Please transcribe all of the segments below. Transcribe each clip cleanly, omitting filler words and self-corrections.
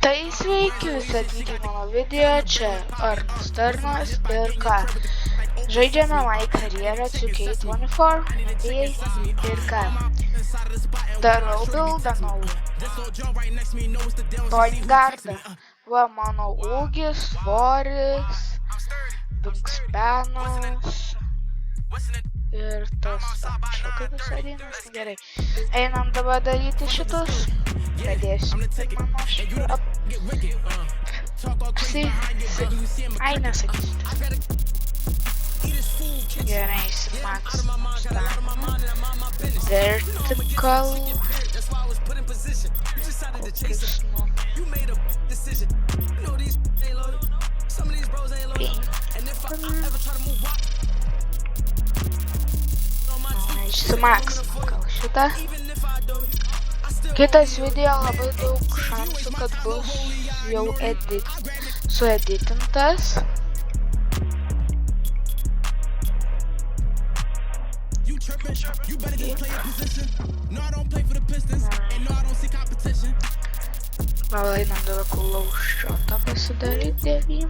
Tai sveiki, jūs atvykę mano video, čia Arnas Tarnas ir ką? Žaidžiame My Career 2K24, NBA ir ką? Darau bildą naują. Point guardą. Va mano ūgis, svoris, wingspanas ir tas panašu, kaip jis vadinasi. Gerai, einam dabar daryti šitus. Pradėsim pirmą šitą. Ai, nesakysiu. Gerai, Max vertical. Su Max gal šitą. Kitas video labai daug šansų, kad bus jau sueditintas. Gal einam dabar kulaus šotą pasidaryti 9.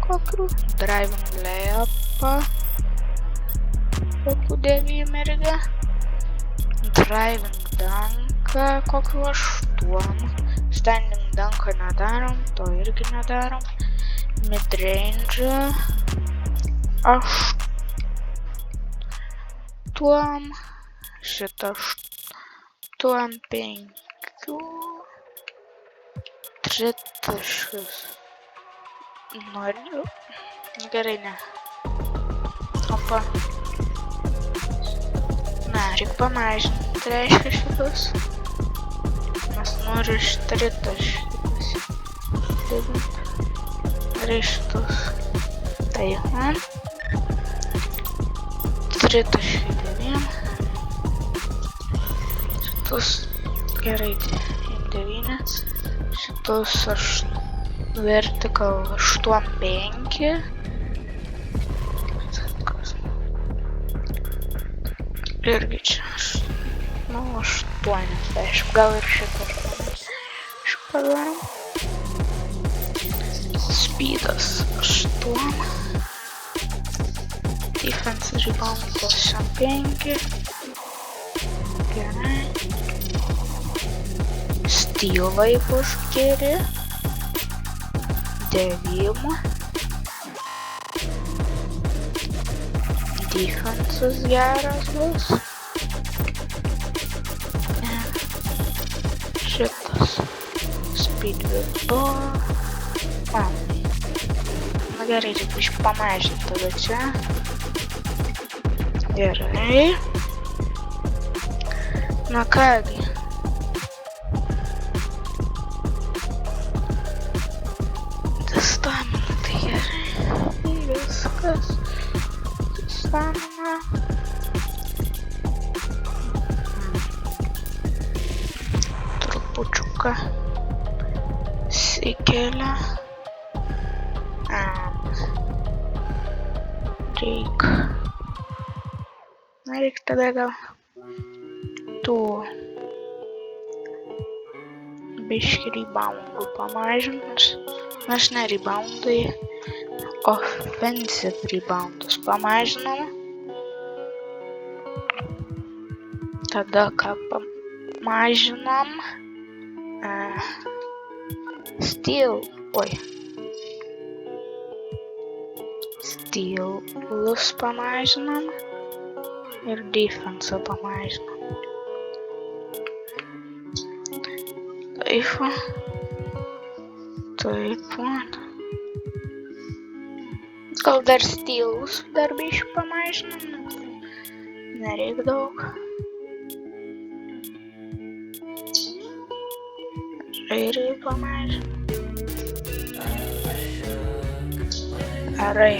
Kokių? Driving layupą. Kokių 9 mergą. Driving dunką kokių 8. Standing dunką nedarom, to irgi nedarom. Midrange 8. Šitą 8, 5. Tritaškas. Noriu. Gerai, ne. Opa. Ne, reikia pamažinti. Tai reiškia šitus. Nes noriu iš tritaškius. Gerai šitus. Tai, tritaškai 9. Šitus. Gerai, 9. Šitus vertical 8, 5. Irgi čia 80. Gal ir šitą padarom. Speedas 8. Defense reboundas 5. Gerai. Stealai bus geri. 9. Defensas geras bus. Šitas. Speed with ball. Na gerai, reikia pamažinti tada čia. Gerai. Na kągi. Stamina, tai gerai. Viskas. Stamina. Trupučiuką įkelia. Reik tada gal tų biškį reboundų pamažinus. Nors ne reboundai, offensive reboundus pamažinam. Tada ką pamažinam. Stealus pamažinam. Ir defensą pamažinam. Taip. Gal dar stealus dar biškį pamažinam. Nereik daug. Ir pamažinam. Gerai.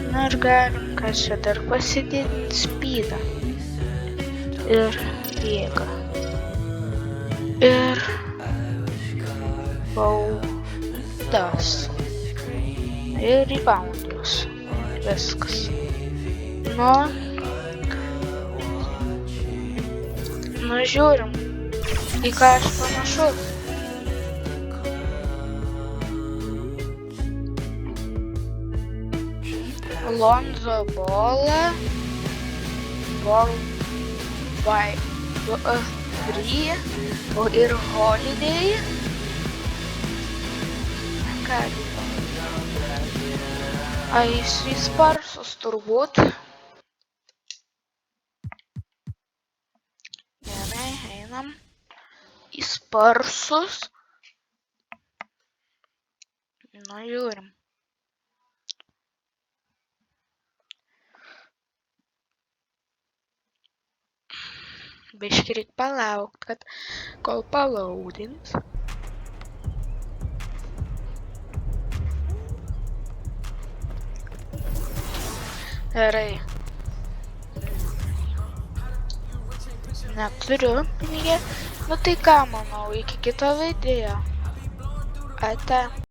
Na ir galim, kad čia dar pasididinti speedą. Ir jėgą. Ir baudas. Ir reboundus. Viskas. Nu žiūrim. Į ką aš panašus? Lonzo Ballą, Ball by Free ir Holiday. Kągi. Eisiu į Sparsus turbūt. Gerai, einam į Sparsus. Nu, žiūrim. Biškį reik palaukt, kad kol palaudins. Gerai. Neturiu pinigė. Nu tai ką, manau, iki kito video. Ate.